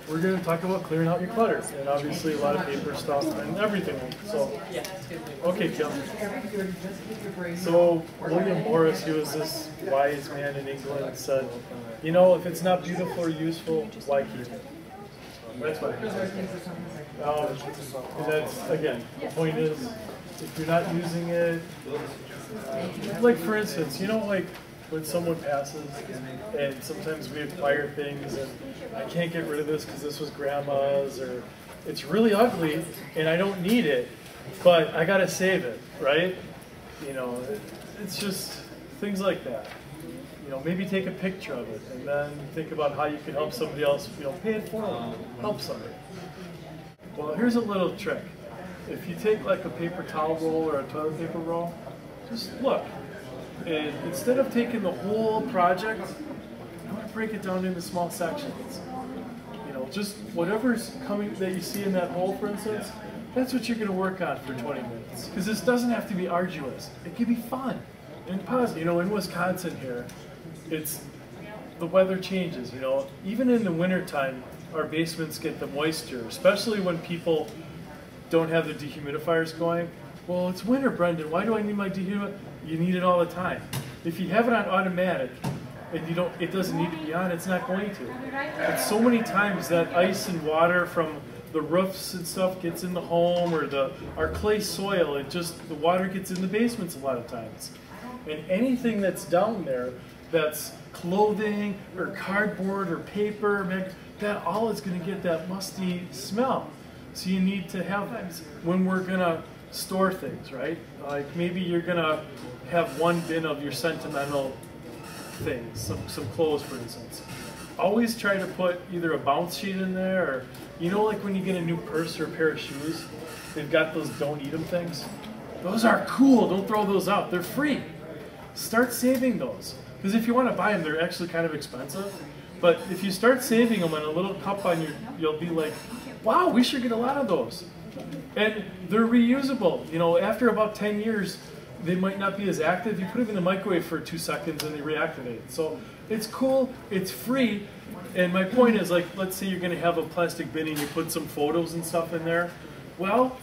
we're going to talk about clearing out your clutter, and obviously a lot of paper stuff and everything. So, okay, Kim. So William Morris, he was this wise man in England, said, you know, if it's not beautiful or useful, why keep it? That's what he said. And that's, again, the point is, if you're not using it, like for instance, you know, like when someone passes and sometimes we acquire things and I can't get rid of this because this was grandma's, or it's really ugly and I don't need it, but I gotta save it, right? You know, it's just things like that. You know, maybe take a picture of it and then think about how you can help somebody else, you know, pay it forward, help somebody. Well, here's a little trick. If you take like a paper towel roll or a toilet paper roll, just look. And instead of taking the whole project, I'm going to break it down into small sections. You know, just whatever's coming that you see in that hole, for instance, that's what you're going to work on for 20 minutes. Because this doesn't have to be arduous. It can be fun and positive. You know, in Wisconsin here, the weather changes, you know. Even in the wintertime, our basements get the moisture, especially when people don't have the dehumidifiers going. Well, it's winter, Brendan. Why do I need my dehumidifier? You need it all the time. If you have it on automatic and it doesn't need to be on, it's not going to. And so many times that ice and water from the roofs and stuff gets in the home, or our clay soil, the water gets in the basements a lot of times. And anything that's down there, that's clothing or cardboard or paper, that all is going to get that musty smell. So you need to have things when we're going to store things, right? Like maybe you're going to have one bin of your sentimental things, some clothes, for instance. Always try to put either a bounce sheet in there, or, you know, like when you get a new purse or a pair of shoes, they've got those don't eat them things. Those are cool. Don't throw those out. They're free. Start saving those. Because if you want to buy them, they're actually kind of expensive. But if you start saving them in a little cup on you'll be like, wow, we should get a lot of those. And they're reusable. You know, after about 10 years, they might not be as active. You put them in the microwave for 2 seconds and they reactivate. So it's cool, it's free. And my point is, like, let's say you're going to have a plastic bin and you put some photos and stuff in there. Well,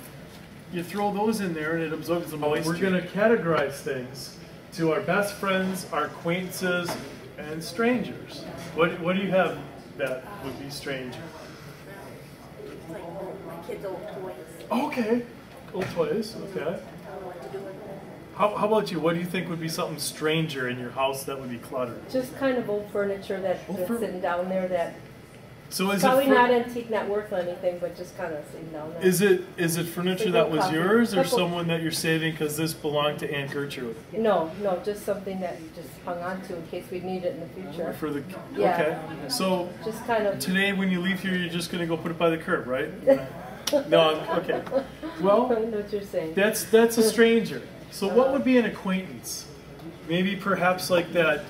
you throw those in there and it absorbs the moisture. We're going to categorize things to our best friends, our acquaintances, and strangers. What do you have that would be strange? Like my kids' old toys. Okay, old toys, okay. How about you? What do you think would be something stranger in your house that would be cluttered? Just kind of old furniture that's sitting down there that so is probably not antique, not worth anything, but just kind of sitting down there. Is it furniture that was yours, or someone that you're saving because this belonged to Aunt Gertrude? No, just something that you just hung on to in case we need it in the future. For the yeah. Okay. So just kind of today when you leave here, you're just going to go put it by the curb, right? No, okay. Well, I know what you're saying. That's a stranger. So what would be an acquaintance? Maybe perhaps like that,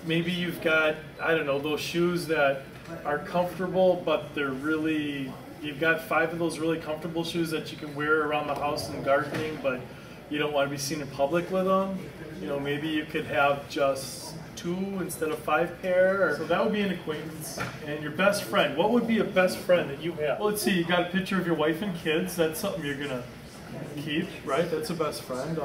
maybe you've got, I don't know, those shoes that are comfortable, but they're really, you've got 5 of those really comfortable shoes that you can wear around the house and gardening, but you don't want to be seen in public with them. You know, maybe you could have just 2 instead of 5 pair. So that would be an acquaintance. And your best friend, what would be a best friend that you have? Well, let's see, you got a picture of your wife and kids. That's something you're gonna keep, right? That's a best friend.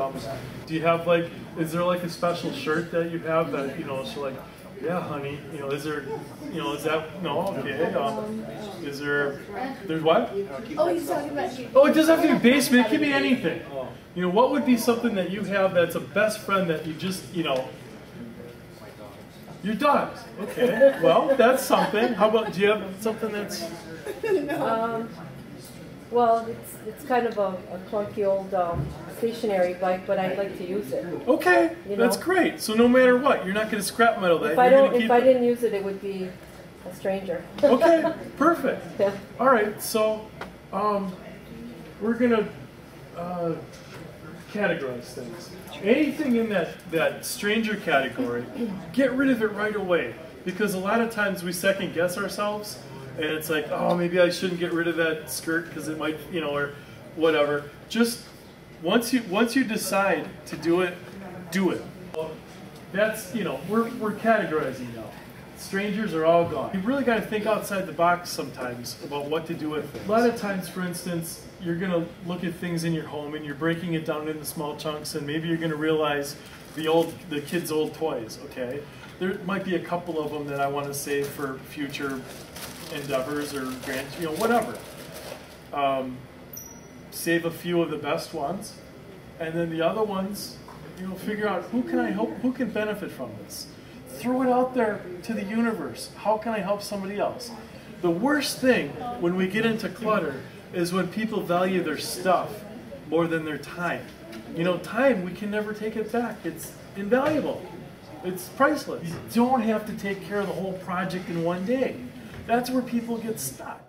Do you have like, is there like a special shirt that you have that, you know, so like, yeah, honey, you know, is there, you know, is that, no, okay, is there's what? Oh, he's talking about you. Oh, it doesn't have to be basement, it can be anything. You know, what would be something that you have that's a best friend that you just, you know, your dogs. Okay, well, that's something. How about, do you have something that's? Well, it's kind of a clunky old stationary bike, but I like to use it. Okay, that's great. So no matter what, you're not going to scrap metal that. If I didn't use it, it would be a stranger. Okay, perfect. Yeah. All right, so we're going to categorize things. Anything in that stranger category, get rid of it right away. Because a lot of times we second guess ourselves. And it's like, oh, maybe I shouldn't get rid of that skirt because it might, you know, or whatever. Just once you decide to do it, do it. That's, you know, we're categorizing now. Strangers are all gone. You really got to think outside the box sometimes about what to do with things. A lot of times, for instance, you're going to look at things in your home and you're breaking it down into small chunks, and maybe you're going to realize the kids' old toys, okay? There might be a couple of them that I want to save for future endeavors or whatever. Save a few of the best ones, and then the other ones, figure out who can I help, who can benefit from this. Throw it out there to the universe. How can I help somebody else? The worst thing when we get into clutter is when people value their stuff more than their time. Time, we can never take it back. It's invaluable. It's priceless. You don't have to take care of the whole project in one day. That's where people get stuck.